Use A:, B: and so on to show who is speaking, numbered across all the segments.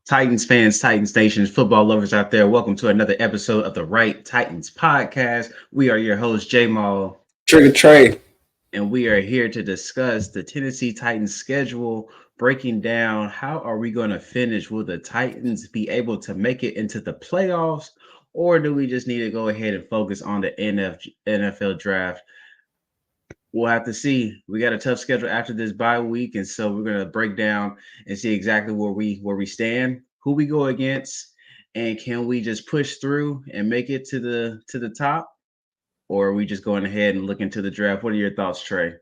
A: Titans fans, Titans Nations, football lovers out there, welcome to another episode of the Right Titans podcast. We are your host, J Maul,
B: Trigger trade.
A: and we are here to discuss the Tennessee Titans schedule, breaking down how are we going to finish. Will the Titans be able to make it into the playoffs, or do we just need to go ahead and focus on the NFL draft? We'll have to see. We got a tough schedule after this bye week, and so we're gonna break down and see exactly where we stand, who we go against, and can we just push through and make it to the top, or are we just going ahead and looking to the draft? What are your thoughts, Trey?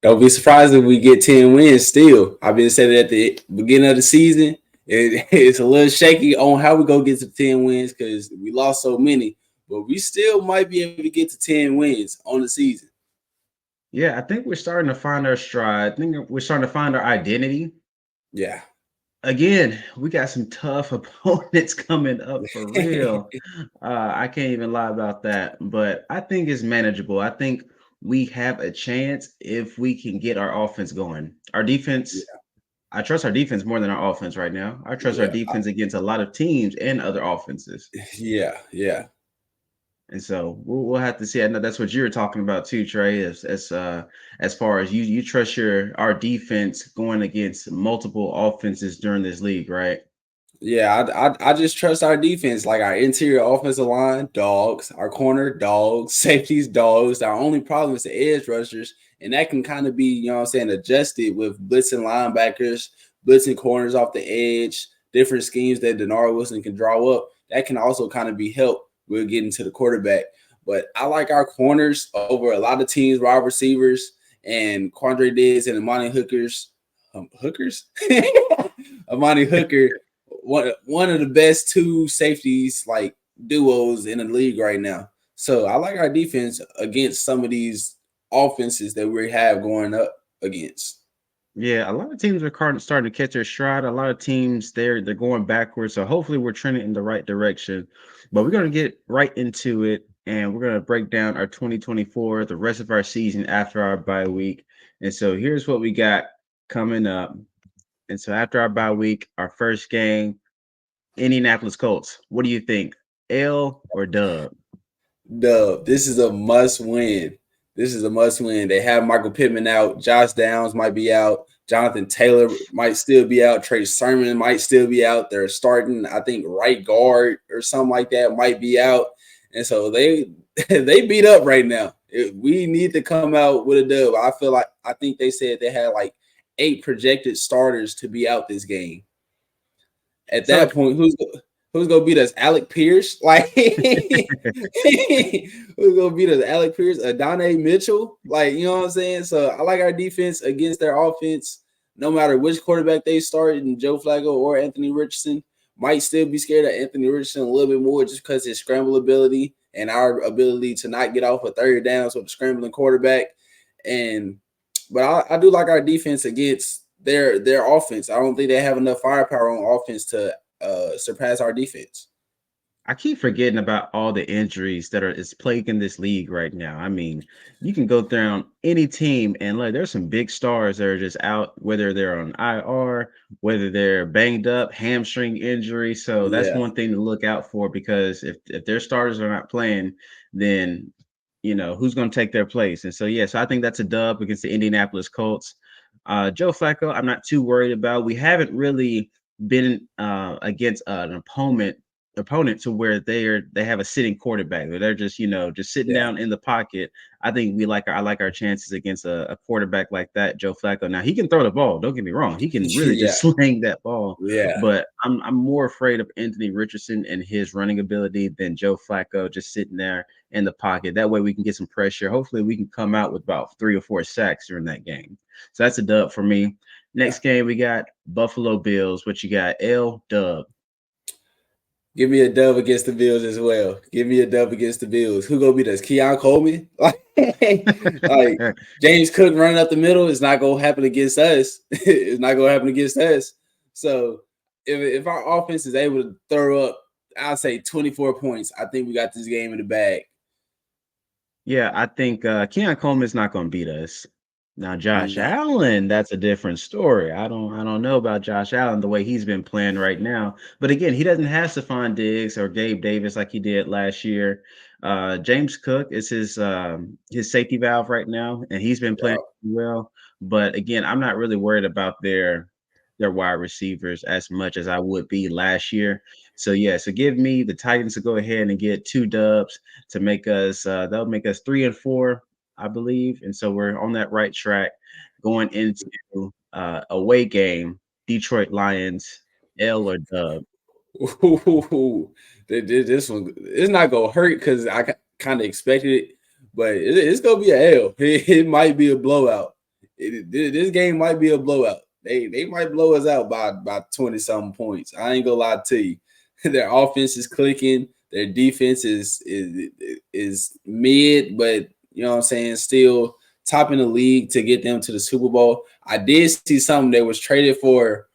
B: Don't be surprised if we get 10 wins still. I've been saying it at the beginning of the season. It's a little shaky on how we go get to 10 wins because we lost so many, but we still might be able to get to 10 wins on the season.
A: Yeah, I think we're starting to find our stride. I think we're starting to find our identity.
B: Yeah.
A: Again, we got some tough opponents coming up for real. I can't even lie about that, but I think it's manageable. I think we have a chance if we can get our offense going. Our defense, I trust our defense more than our offense right now. I trust our
B: yeah.
A: defense against a lot of teams and other offenses.
B: Yeah. Yeah.
A: And so we'll have to see. I know that's what you were talking about too, Trey. As far as you trust our defense going against multiple offenses during this league, right?
B: Yeah, I just trust our defense, like our interior offensive line, dogs, our corner, dogs, safeties, dogs. Our only problem is the edge rushers, and that can kind of be, what I'm saying, adjusted with blitzing linebackers, blitzing corners off the edge, different schemes that Denard Wilson can draw up. That can also kind of be helped with getting to the quarterback. But I like our corners over a lot of teams, wide receivers, and Quandre Diggs and Amani Hookers. Hookers? Amani Hooker, one of the best two safeties like duos in the league right now. So I like our defense against some of these offenses that we have going up against.
A: Yeah, a lot of teams are starting to catch their stride. A lot of teams they're going backwards. So hopefully we're trending in the right direction. But we're gonna get right into it, and we're gonna break down our 2024, the rest of our season after our bye week. And so here's what we got coming up. And so after our bye week, our first game, Indianapolis Colts. What do you think? L or dub?
B: Dub, this is a must win. This is a must win. They have Michael Pittman out. Josh Downs might be out. Jonathan Taylor might still be out. Trey Sermon might still be out. They're starting, I think, right guard or something like that might be out. And so they beat up right now. We need to come out with a dub. I think they said they had like 8 projected starters to be out this game. At
A: So
B: that point, who's gonna beat us? Alec Pierce? Like who's gonna beat us? Alec Pierce, Adonai Mitchell? Like, you know what I'm saying? So I like our defense against their offense, no matter which quarterback they start, in Joe Flacco or Anthony Richardson. Might still be scared of Anthony Richardson a little bit more just because his scramble ability and our ability to not get off a third down with a scrambling quarterback. And but I do like our defense against their offense. I don't think they have enough firepower on offense to surpass our defense.
A: I keep forgetting about all the injuries that are is plaguing this league right now. I mean, you can go down any team and like there's some big stars that are just out, whether they're on IR, whether they're banged up, hamstring injury. So that's
B: Yeah.
A: one thing to look out for because if their starters are not playing, then who's going to take their place. And so yes, I think that's a dub against the Indianapolis Colts. Joe Flacco, I'm not too worried about. We haven't really been against an opponent to where they have a sitting quarterback where they're just sitting
B: Yeah.
A: down in the pocket. I think I like our chances against a quarterback like that, Joe Flacco. Now he can throw the ball. Don't get me wrong. He can really
B: Yeah.
A: just sling that ball.
B: Yeah.
A: But I'm more afraid of Anthony Richardson and his running ability than Joe Flacco just sitting there in the pocket. That way we can get some pressure. Hopefully we can come out with about 3 or 4 sacks during that game. So that's a dub for me.
B: Yeah.
A: Next game we got Buffalo Bills. What you got? L dub.
B: Give me a dub against the Bills as well. Give me a dub against the Bills. Who gonna beat us? Keon Coleman? Like James Cook running up the middle is not gonna happen against us. It's not gonna happen against us. So if our offense is able to throw up, I'll say 24 points, I think we got this game in the bag.
A: Yeah, I think Keon Coleman is not going to beat us. Now Josh
B: Nah.
A: Allen, that's a different story. I don't know about Josh Allen the way he's been playing right now. But again, he doesn't have Stephon Diggs or Gabe Davis like he did last year. James Cook is his safety valve right now, and he's been playing well. But again, I'm not really worried about their wide receivers as much as I would be last year. So yeah, so give me the Titans to go ahead and get 2 dubs to make us that'll make us 3-4, I believe. And so we're on that right track going into away game, Detroit Lions, L or dub.
B: Ooh, this one it's not gonna hurt because I kind of expected it, but it's gonna be a L. It might be a blowout. This game might be a blowout. They might blow us out by 20 something points. I ain't gonna lie to you. Their offense is clicking. Their defense is mid, but you know what I'm saying, still top in the league to get them to the Super Bowl. I did see something that was traded for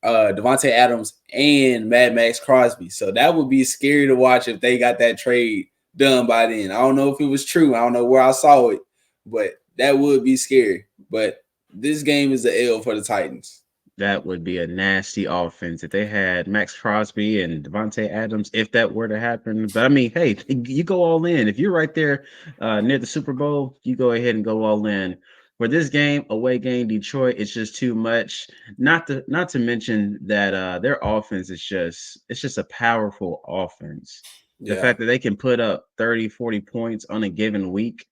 B: Devontae Adams and Mad Max Crosby. So that would be scary to watch if they got that trade done by then. I don't know if it was true. I don't know where I saw it, but that would be scary. But this game is the L for the Titans.
A: That would be a nasty offense if they had Max Crosby and Devontae Adams, if that were to happen. But I mean, hey, you go all in. If you're right there near the Super Bowl, you go ahead and go all in. For this game, away game, Detroit, it's just too much. Not to mention that their offense is just a powerful offense. The
B: Yeah.
A: fact that they can put up 30, 40 points on a given week,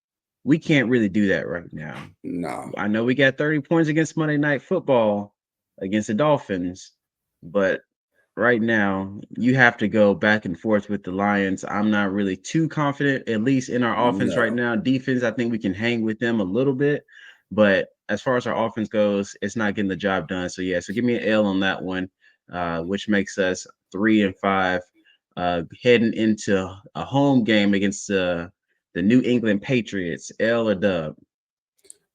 A: we can't really do that right now.
B: No.
A: I know we got 30 points against Monday Night Football against the Dolphins, but right now you have to go back and forth with the Lions. I'm not really too confident, at least in our offense right
B: No.
A: now. Defense, I think we can hang with them a little bit, but as far as our offense goes, it's not getting the job done. So yeah, so give me an L on that one, which makes us 3-5, heading into a home game against the New England Patriots. L or dub?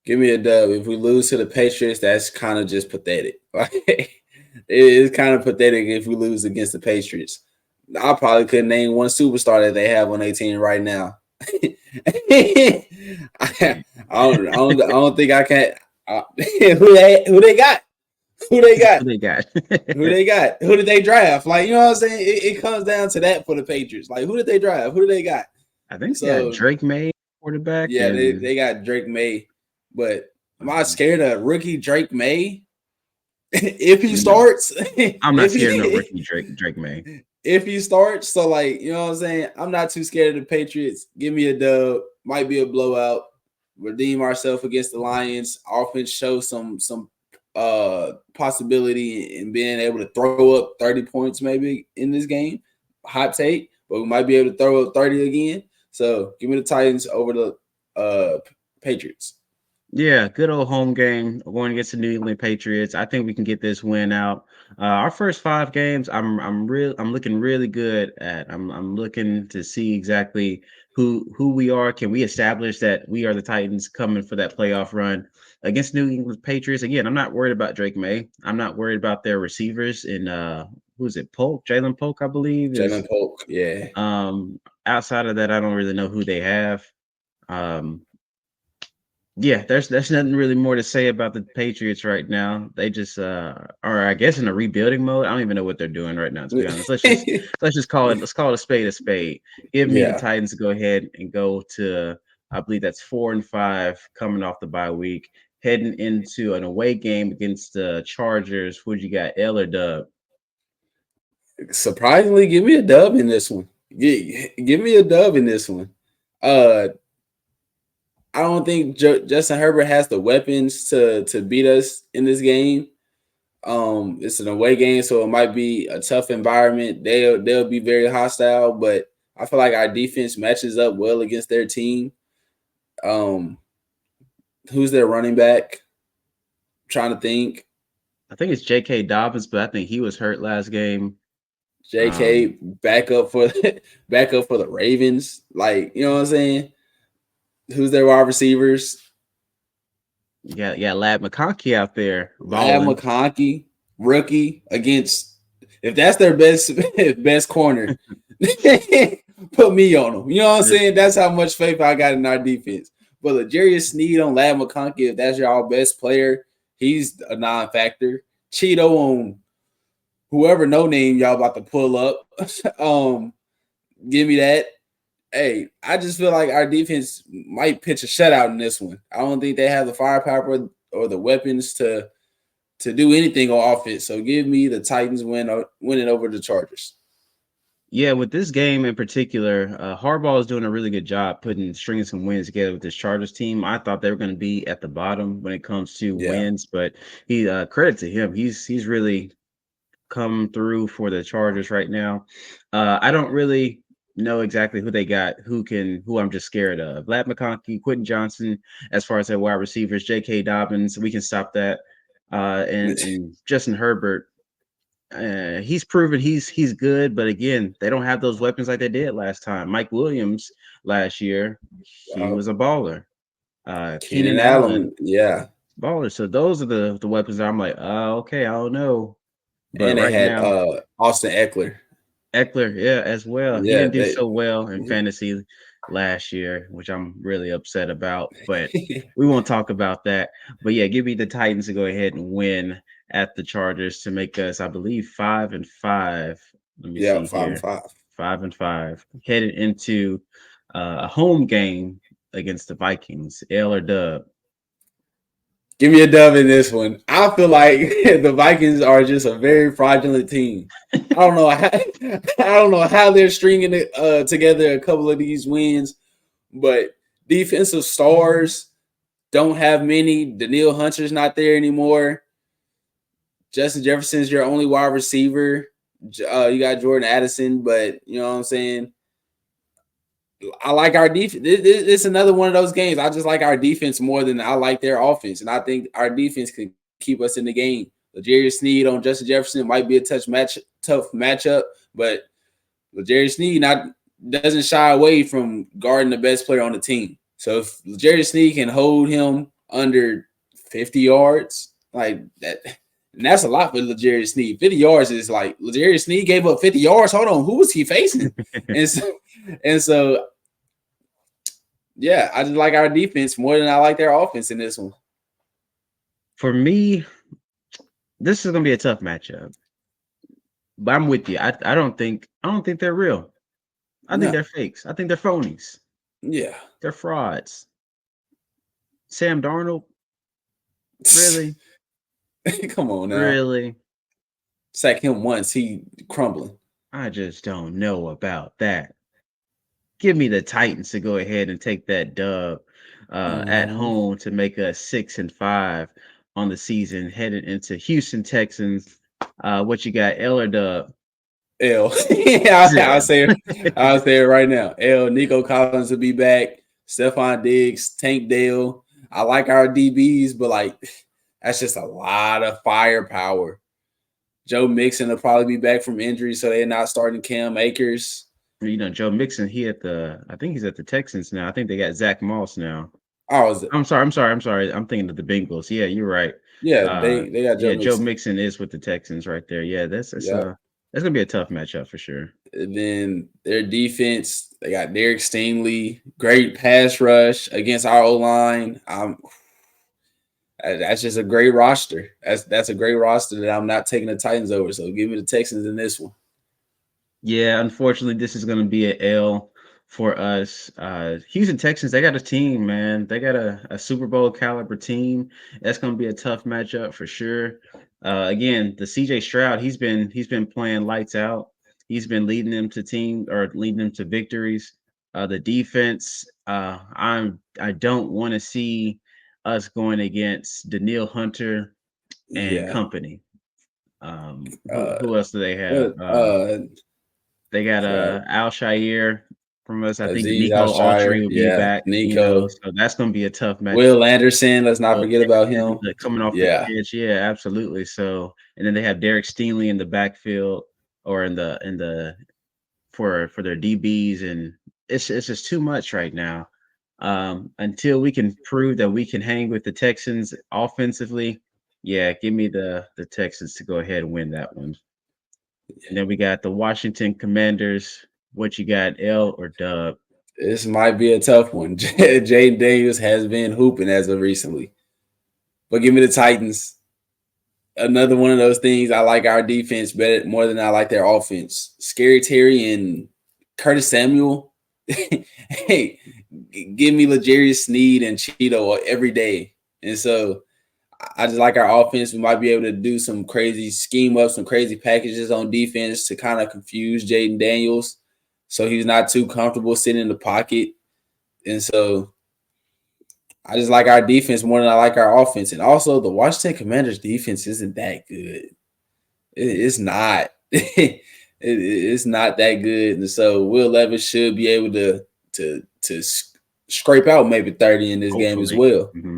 B: Give me a dub. If we lose to the Patriots, that's kind of just pathetic. It's kind of pathetic if we lose against the Patriots. I probably couldn't name one superstar that they have on their team right now. I don't think I can. Who they got? Who they got?
A: Who they got?
B: Who they got? Who did they draft? Like, you know what I'm saying? It comes down to that for the Patriots. Like, who did they draft? Who do they got?
A: I think they got
B: So
A: Drake May quarterback,
B: yeah,
A: and
B: they got Drake May, but am I scared of rookie Drake May? If he
A: no,
B: starts,
A: I'm not
B: if
A: scared of no
B: he
A: rookie Drake May.
B: if he starts, so like you know what I'm saying, I'm not too scared of the Patriots. Give me a dub, might be a blowout. Redeem ourselves against the Lions. Offense show some possibility in being able to throw up 30 points maybe in this game. Hot take, but we might be able to throw up 30 again. So give me the Titans over the Patriots.
A: Yeah, good old home game going against the New England Patriots. I think we can get this win out. Our first 5 games, I'm looking really good at. I'm looking to see exactly who we are. Can we establish that we are the Titans coming for that playoff run against New England Patriots? Again, I'm not worried about Drake May. I'm not worried about their receivers in who's it? Polk, Jalen Polk, I believe is.
B: Jalen Polk, yeah.
A: Outside of that, I don't really know who they have. Um, yeah, there's nothing really more to say about the Patriots right now. They just are, I guess, in a rebuilding mode. I don't even know what they're doing right now, to be honest. Let's just call it a spade a spade. Give me the
B: Yeah.
A: Titans to go ahead and go to, I believe that's 4-5 coming off the bye week, heading into an away game against the Chargers. Who'd you got, L or dub?
B: Surprisingly, give me a dub in this one. Give me a dub in this one. I don't think Justin Herbert has the weapons to beat us in this game. It's an away game, so it might be a tough environment. They'll be very hostile, but I feel like our defense matches up well against their team. Who's their running back? Trying to think.
A: I think it's J.K. Dobbins, but I think he was hurt last game.
B: JK back up for the Ravens. Like, you know what I'm saying? Who's their wide receivers?
A: Yeah, Lad McConkey out there
B: Lad
A: balling.
B: McConkey, rookie against if that's their best corner, put me on them. You know what I'm saying? That's how much faith I got in our defense. But L'Jarius Sneed on Lad McConkey, if that's your best player, he's a non-factor. Cheeto on whoever no name y'all about to pull up. Give me that. Hey, I just feel like our defense might pitch a shutout in this one. I don't think they have the firepower or the weapons to do anything on offense. So give me the Titans winning over the Chargers.
A: Yeah, with this game in particular, Harbaugh is doing a really good job stringing some wins together with this Chargers team. I thought they were going to be at the bottom when it comes to wins, but he credit to him. He's really come through for the Chargers right now. I don't really know exactly who they got, who I'm just scared of. Lad McConkey, Quentin Johnson, as far as their wide receivers, J.K. Dobbins, we can stop that. And Justin Herbert. He's proven he's good, but again, they don't have those weapons like they did last time. Mike Williams last year, he was a baller. Keenan Allen, baller. So those are the weapons that I'm like, okay, I don't know.
B: But and they had Austin Eckler.
A: Yeah, as well. Yeah, he didn't do so well in fantasy last year, which I'm really upset about, but we won't talk about that. But yeah, give me the Titans to go ahead and win at the Chargers to make us, I believe, 5-5. Let me see
B: 5-5.
A: 5-5. Headed into a home game against the Vikings. L or dub?
B: Give me a dub in this one. I feel like the Vikings are just a very fraudulent team. I don't know how they're stringing it together a couple of these wins, but defensive stars don't have many. Danielle Hunter's not there anymore. Justin Jefferson's your only wide receiver. You got Jordan Addison, but you know what I'm saying? I like our defense. It's another one of those games. I just like our defense more than I like their offense, and I think our defense can keep us in the game. L'Jarius Sneed on Justin Jefferson might be a tough matchup, but L'Jarius Sneed doesn't shy away from guarding the best player on the team. So if L'Jarius Sneed can hold him under 50 yards, like that, and that's a lot for L'Jarius Sneed. 50 yards is like L'Jarius Sneed gave up 50 yards. Hold on, who was he facing? and so, yeah, I just like our defense more than I like their offense in this one.
A: For me, this is gonna be a tough matchup. But I'm with you. I don't think they're real. I think they're fakes. I think they're phonies.
B: Yeah.
A: They're frauds. Sam Darnold? Really?
B: Come on now.
A: Really?
B: Sack him once, he crumbling.
A: I just don't know about that. Give me the Titans to go ahead and take that dub at home to make us 6-5 on the season, headed into Houston Texans. What you got, L or dub?
B: L. I'll say it right now. L. Nico Collins will be back. Stephon Diggs, Tank Dell. I like our DBs, but like that's just a lot of firepower. Joe Mixon will probably be back from injury, so they're not starting Cam Akers.
A: You know, Joe Mixon, I think he's at the Texans now. I think they got Zach Moss now.
B: Oh, is it?
A: I'm sorry. I'm thinking of the Bengals. Yeah, you're right.
B: Yeah, they got Joe Mixon.
A: Joe Mixon is with the Texans right there. Yeah, that's gonna be a tough matchup for sure.
B: And then their defense, they got Derek Stingley, great pass rush against our O-line. That's just a great roster. That's a great roster that I'm not taking the Titans over. So give me the Texans in this one.
A: Yeah, unfortunately, this is going to be an L for us. Houston Texans, they got a team, man. They got a Super Bowl caliber team. That's going to be a tough matchup for sure. Again, the CJ Stroud, he's been playing lights out. He's been leading them to victories. The defense, I don't want to see us going against Danielle Hunter and company. Who else do they have? They got Alshire from us. I think Nico Autry will be back. Nico, so that's going to be a tough match.
B: Will Anderson, let's not forget about him.
A: Coming off the bench, yeah, absolutely. So, and then they have Derek Stingley in the backfield or in the for their DBs, and it's just too much right now. Until we can prove that we can hang with the Texans offensively, yeah, give me the Texans to go ahead and win that one. And then we got the Washington Commanders. What you got, L or dub?
B: This might be a tough one. Jaden Daniels has been hooping as of recently. But give me the Titans. Another one of those things. I like our defense better more than I like their offense. Scary Terry and Curtis Samuel. Hey, give me L'Jarius Sneed and Cheeto every day. And so I just like our offense. We might be able to do some crazy scheme up, some crazy packages on defense to kind of confuse Jaden Daniels so he's not too comfortable sitting in the pocket. And so I just like our defense more than I like our offense. And also, the Washington Commanders defense isn't that good. It's not. It's not that good. And so Will Levis should be able to scrape out maybe 30 in this game as
A: Hopefully.
B: well.
A: Mm-hmm.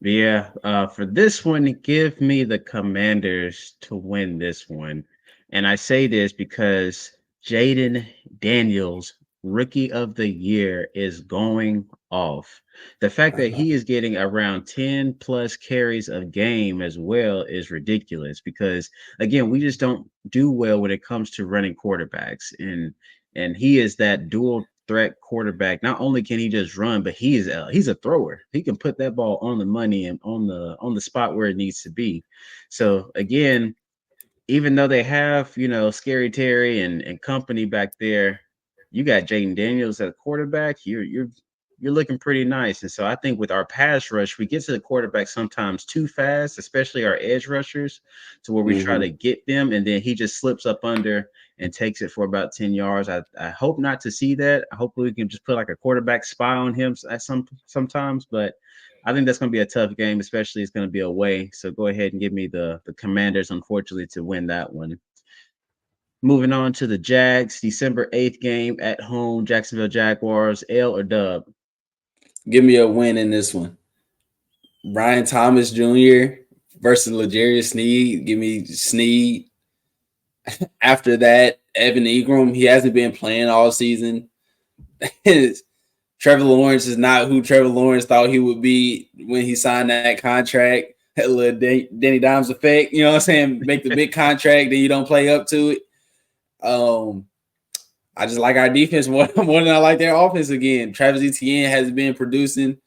A: Yeah, for this one, give me the Commanders to win this one. And I say this because Jaden Daniels, Rookie of the Year, is going off. The fact that he is getting around 10 plus carries a game as well is ridiculous because again, we just don't do well when it comes to running quarterbacks. And he is that dual threat quarterback. Not only can he just run, but he's a thrower. He can put that ball on the money and on the spot where it needs to be. So again, even though they have Scary Terry and company back there, you got Jaden Daniels at quarterback. You're looking pretty nice. And so I think with our pass rush, we get to the quarterback sometimes too fast, especially our edge rushers, to where we try to get them, and then he just slips up under and takes it for about 10 yards. I hope not to see that. I hope we can just put like a quarterback spy on him at sometimes, but I think that's going to be a tough game, especially it's going to be away. So go ahead and give me the Commanders, unfortunately, to win that one. Moving on to the Jags, December 8th game at home, Jacksonville Jaguars, L or dub?
B: Give me a win in this one. Brian Thomas Jr. versus L'Jarius Sneed. Give me Sneed. After that, Evan Ingram. He hasn't been playing all season. Trevor Lawrence is not who Trevor Lawrence thought he would be when he signed that contract. That little Danny Dimes effect, you know what I'm saying? Make the big contract, then you don't play up to it. I just like our defense more than I like their offense again. Travis Etienne has been producing.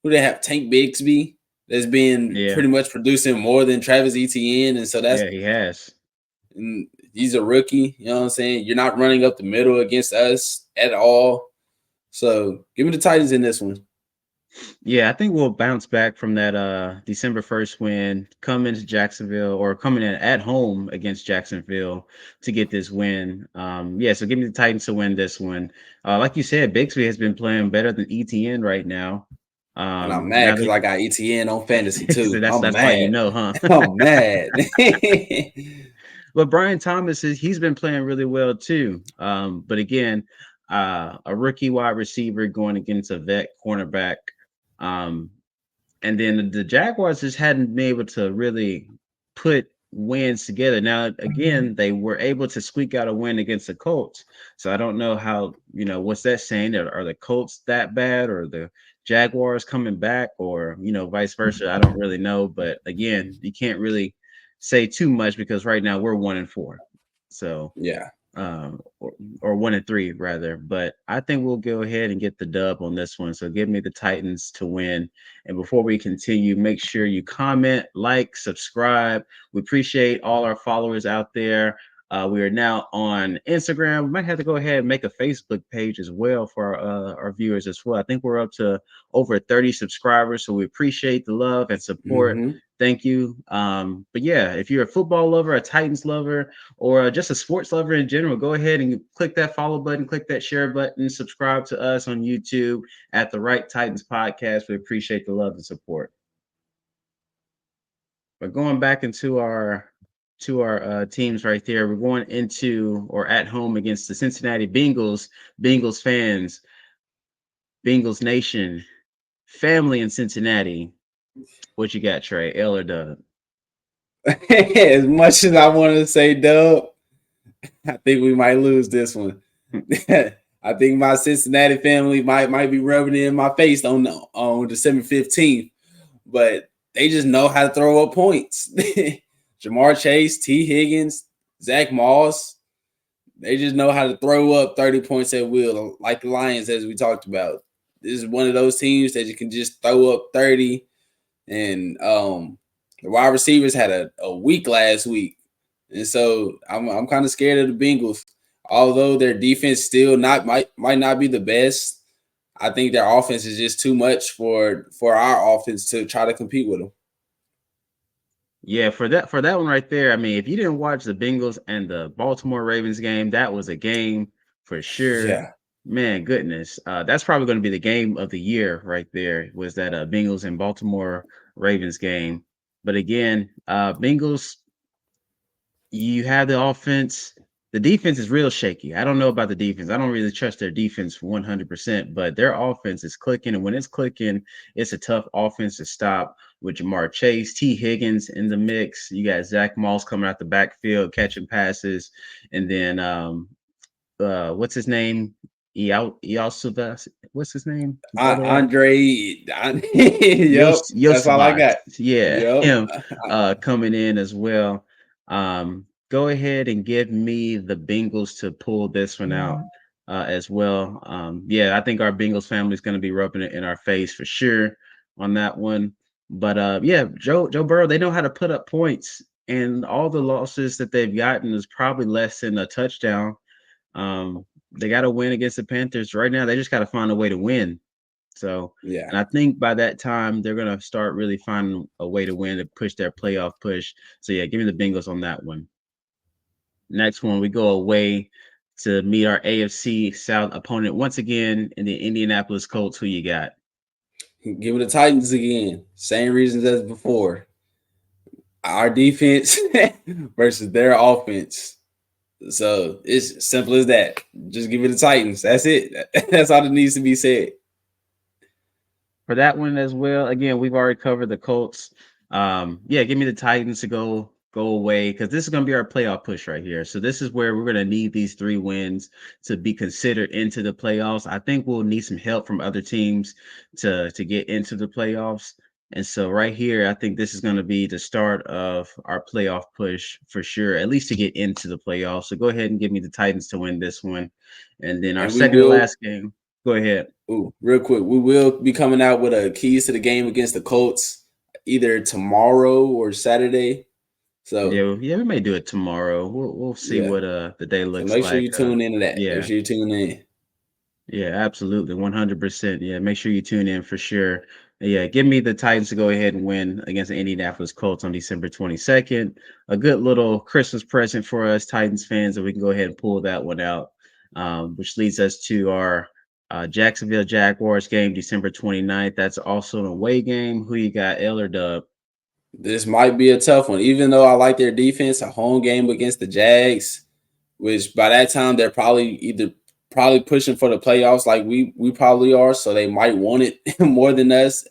B: Who they have? Tank Bigsby that's been pretty much producing more than Travis Etienne. And so that's
A: he has.
B: And he's a rookie, you know what I'm saying? You're not running up the middle against us at all. So give me the Titans in this one.
A: Yeah, I think we'll bounce back from that December 1st win, come into Jacksonville or coming in at home against Jacksonville to get this win. So give me the Titans to win this one. Like you said, Bixby has been playing better than ETN right now.
B: And I'm mad because I got ETN on fantasy too.
A: So that's
B: mad.
A: why you know, huh?
B: I'm mad.
A: But Brian Thomas he's been playing really well too. But again, a rookie wide receiver going against a vet cornerback. And then the Jaguars just hadn't been able to really put wins together. Now, again, they were able to squeak out a win against the Colts. So I don't know how, what's that saying? Are the Colts that bad or the Jaguars coming back or, vice versa? I don't really know. But again, you can't really say too much because right now we're 1-4. So
B: yeah.
A: Or 1-3 rather, but I think we'll go ahead and get the dub on this one. So give me the Titans to win. And before we continue, make sure you comment, like, subscribe. We appreciate all our followers out there. We are now on Instagram. We might have to go ahead and make a Facebook page as well for our viewers as well. I think we're up to over 30 subscribers, so we appreciate the love and support. Thank you. But yeah, if you're a football lover, a Titans lover, or just a sports lover in general, go ahead and click that follow button, click that share button, subscribe to us on YouTube at the Right Titans Podcast. We appreciate the love and support. But going back into our teams right there, we're going into or at home against the Cincinnati Bengals. Bengals fans, Bengals Nation, family in Cincinnati. What you got, Trey? L or dub?
B: As much as I want to say dub, I think we might lose this one. I think my Cincinnati family might be rubbing it in my face on December 15th, but they just know how to throw up points. Jamar Chase, T. Higgins, Zach Moss, They just know how to throw up 30 points at will, like the Lions, as we talked about. This is one of those teams that you can just throw up 30. And the wide receivers had a week last week. And so I'm kind of scared of the Bengals. Although their defense still might not be the best, I think their offense is just too much for our offense to try to compete with them.
A: Yeah, for that one right there, I mean, if you didn't watch the Bengals and the Baltimore Ravens game, that was a game for sure.
B: Yeah.
A: Man, goodness. That's probably going to be the game of the year right there, was that Bengals and Baltimore Ravens game. But again, Bengals, you have the offense. The defense is real shaky. I don't know about the defense. I don't really trust their defense 100%, but their offense is clicking. And when it's clicking, it's a tough offense to stop with Jamar Chase, T. Higgins in the mix. You got Zach Moss coming out the backfield, catching passes. And then, what's his name? What's his name?
B: Andre. Yep, that's all I got.
A: Yeah,
B: yep.
A: Him coming in as well. Go ahead and give me the Bengals to pull this one out as well. Yeah, I think our Bengals family is going to be rubbing it in our face for sure on that one. But yeah, Joe Burrow, they know how to put up points, and all the losses that they've gotten is probably less than a touchdown. They got to win against the Panthers right now. They just got to find a way to win. So,
B: yeah,
A: and I think by that time they're gonna start really finding a way to win to push their playoff push. So yeah, give me the Bengals on that one. Next one, we go away to meet our AFC South opponent once again in the Indianapolis Colts. Who you got?
B: Give me the Titans again. Same reasons as before. Our defense versus their offense. So it's simple as that. Just give me the Titans. That's it. That's all that needs to be said.
A: For that one as well, again, we've already covered the Colts. Yeah, give me the Titans to go away, because this is going to be our playoff push right here. So this is where we're going to need these 3 wins to be considered into the playoffs. I think we'll need some help from other teams to get into the playoffs. And so right here, I think this is going to be the start of our playoff push for sure, at least to get into the playoffs. So go ahead and give me the Titans to win this one. And then our second to last game, go ahead.
B: Ooh, real quick, we will be coming out with a keys to the game against the Colts either tomorrow or Saturday. So
A: yeah, we may do it tomorrow. We'll see what the day looks like.
B: So make sure you tune into that.
A: Yeah.
B: Make sure you tune in.
A: Yeah, absolutely, 100%. Yeah, make sure you tune in for sure. Yeah, give me the Titans to go ahead and win against the Indianapolis Colts on December 22nd. A good little Christmas present for us Titans fans, that we can go ahead and pull that one out. Which leads us to our Jacksonville Jaguars game, December 29th. That's also an away game. Who you got, L or Dub?
B: This might be a tough one, even though I like their defense. A home game against the Jags, which by that time they're probably pushing for the playoffs, like we probably are. So they might want it more than us.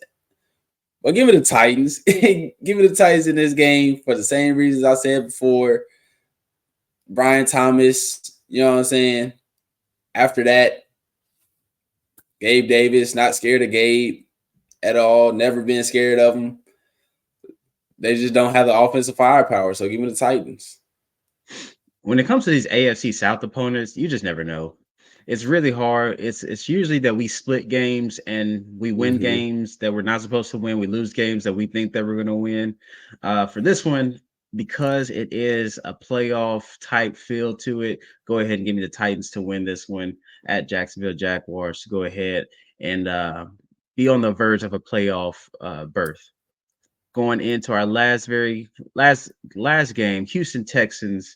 B: But give me the Titans. Give me the Titans in this game for the same reasons I said before. Brian Thomas, you know what I'm saying? After that, Gabe Davis, not scared of Gabe at all. Never been scared of him. They just don't have the offensive firepower. So give me the Titans.
A: When it comes to these AFC South opponents, you just never know. It's really hard. It's usually that we split games and we win games that we're not supposed to win. We lose games that we think that we're going to win. For this one, because it is a playoff type feel to it, go ahead and give me the Titans to win this one at Jacksonville Jaguars to go ahead and be on the verge of a playoff berth. Going into our last game, Houston Texans,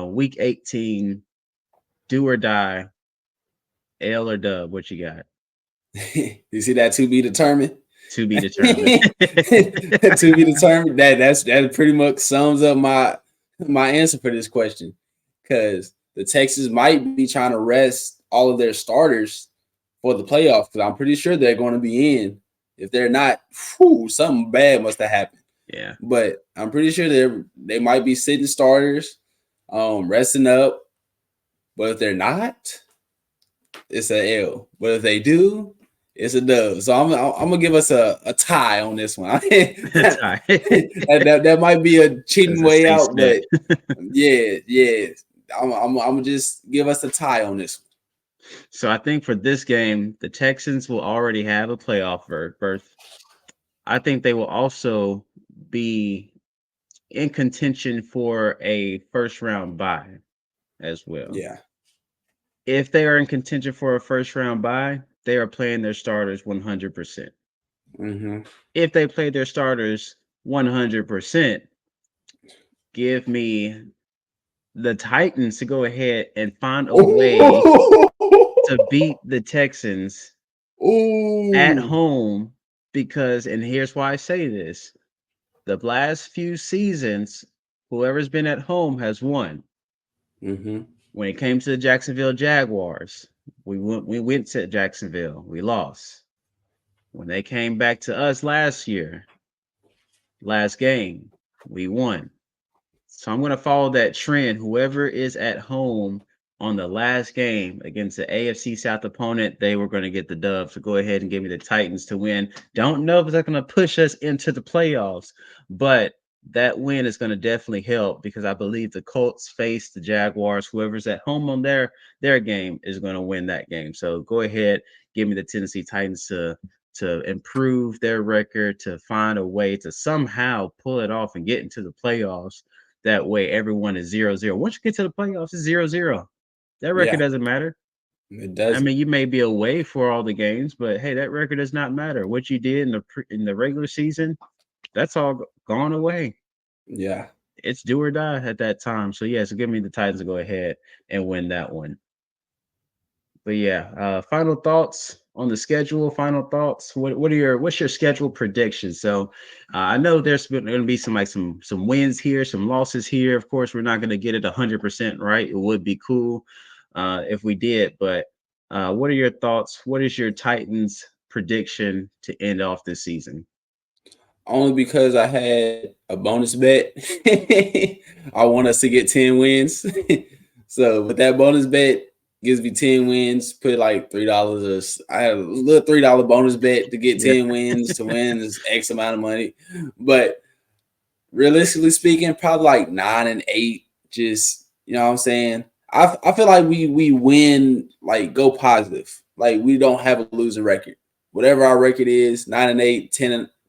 A: week 18, do or die. L or Dub, what you got?
B: You see that to be determined?
A: To be determined.
B: To be determined. That pretty much sums up my answer for this question. Because the Texans might be trying to rest all of their starters for the playoffs, because I'm pretty sure they're going to be in. If they're not, something bad must have happened.
A: Yeah.
B: But I'm pretty sure they might be sitting starters, resting up. But if they're not, it's an L. But if they do, it's a dub. So I'm gonna give us a tie on this one. that might be a cheating way out, but yeah. I'm gonna just give us a tie on this.
A: So I think for this game, the Texans will already have a playoff berth. I think they will also be in contention for a first round bye as well.
B: Yeah.
A: If they are in contention for a first round bye, they are playing their starters 100%.
B: Mm-hmm.
A: If they play their starters 100%, give me the Titans to go ahead and find a way to beat the Texans at
B: Ooh.
A: home because, and here's why I say this, the last few seasons, whoever's been at home has won.
B: Mm-hmm.
A: When it came to the Jacksonville Jaguars, we went to Jacksonville, we lost. When they came back to us last year, last game, we won. So I'm going to follow that trend. Whoever is at home on the last game against the AFC South opponent, they were going to get the dub. So go ahead and give me the Titans to win. Don't know if they're going to push us into the playoffs, but that win is going to definitely help because I believe the Colts face the Jaguars. Whoever's at home on their game is going to win that game. So go ahead, give me the Tennessee Titans to improve their record, to find a way to somehow pull it off and get into the playoffs. That way, everyone is 0-0. Once you get to the playoffs, it's 0-0. That record
B: Yeah,
A: doesn't matter.
B: it
A: I
B: doesn't.
A: mean, you may be away for all the games, but hey, that record does not matter. What you did in the regular season, that's all gone away.
B: Yeah.
A: It's do or die at that time. So yeah, so give me the Titans to go ahead and win that one. But yeah, final thoughts on the schedule. Final thoughts. What's your schedule prediction? So I know there's going to be some wins here, some losses here. Of course, we're not going to get it 100% right. It would be cool if we did. But what are your thoughts? What is your Titans prediction to end off this season?
B: Only because I had a bonus bet. I want us to get 10 wins. So with that bonus bet, gives me 10 wins, put like $3. I had a little $3 bonus bet to get
A: Yeah.
B: 10 wins to win this X amount of money. But realistically speaking, probably like 9-8. Just, you know what I'm saying? I feel like we win, like go positive. Like we don't have a losing record. Whatever our record is, 9-8,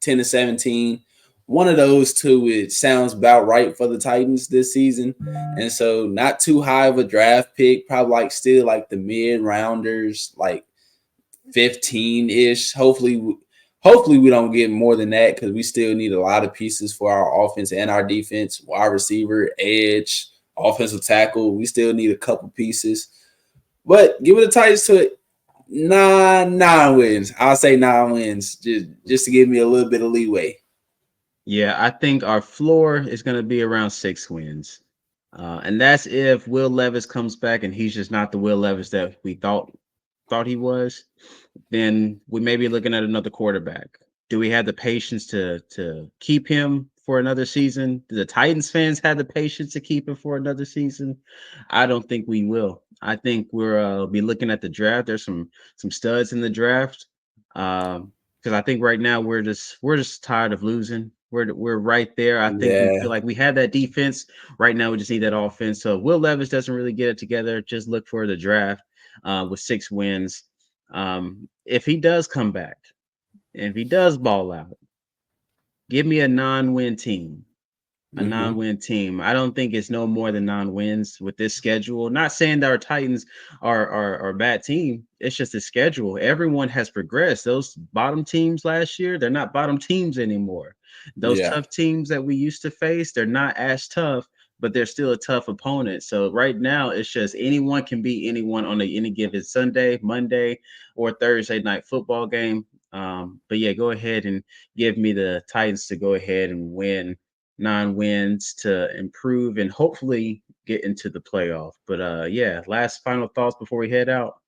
B: 10-17. One of those two, it sounds about right for the Titans this season. And so not too high of a draft pick, probably like still like the mid rounders, like 15-ish. Hopefully we don't get more than that because we still need a lot of pieces for our offense and our defense, wide receiver, edge, offensive tackle. We still need a couple pieces. But give it the Titans to it. Nine wins. I'll say 9 wins just to give me a little bit of leeway.
A: Yeah, I think our floor is going to be around 6 wins. And that's if Will Levis comes back and he's just not the Will Levis that we thought he was. Then we may be looking at another quarterback. Do we have the patience to keep him for another season? Do the Titans fans have the patience to keep him for another season? I don't think we will. I think we're be looking at the draft. There's some studs in the draft. Because I think right now we're just tired of losing. We're right there. I think we feel
B: Yeah.
A: like we have that defense. Right now we just need that offense. So Will Levis doesn't really get it together. Just look for the draft with 6 wins. If he does come back and if he does ball out, give me a non-win team. A
B: Mm-hmm.
A: non-win team. I don't think it's no more than 9 wins with this schedule. Not saying that our Titans are a bad team. It's just the schedule. Everyone has progressed. Those bottom teams last year, they're not bottom teams anymore. Those
B: Yeah.
A: tough teams that we used to face, they're not as tough, but they're still a tough opponent. So right now, it's just anyone can beat anyone on any given Sunday, Monday, or Thursday night football game. But yeah, go ahead and give me the Titans to go ahead and win 9 wins to improve and hopefully get into the playoff. But yeah, last final thoughts before we head out.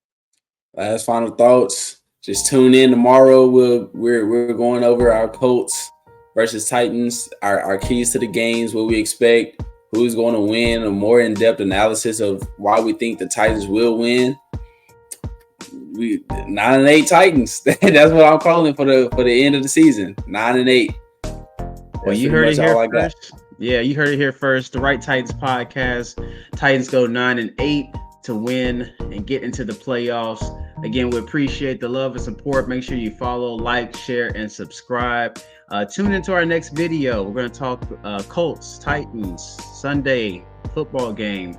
B: Last final thoughts. Just tune in tomorrow. We're going over our Colts versus Titans, our keys to the games, what we expect, who's going to win, a more in-depth analysis of why we think the Titans will win. We 9-8 Titans. That's what I'm calling for the end of the season. 9-8.
A: Well,
B: That's
A: you
B: pretty
A: heard it
B: much
A: here
B: all I got.
A: first. Yeah, you heard it here first. The Right Titans podcast. Titans go 9-8 to win and get into the playoffs. Again, we appreciate the love and support. Make sure you follow, like, share, and subscribe. Tune into our next video. We're going to talk Colts, Titans, Sunday football game.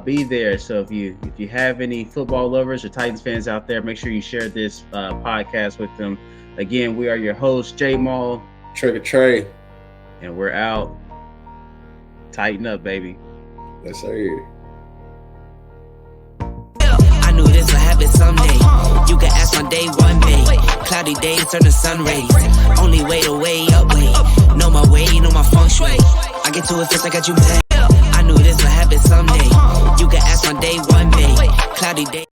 A: Be there. So if you have any football lovers or Titans fans out there, make sure you share this podcast with them. Again, we are your hosts, J Mall,
B: Trigger Trey,
A: and we're out. Tighten up, baby.
B: Yes, sir.
C: I knew this would happen someday. You can ask my day one day. Cloudy days turn to sun rays. Only way to way up way. Know my way, know my feng shui. I get to it fast, I got you mad. I knew this would happen someday. You can ask my day one day. Cloudy day.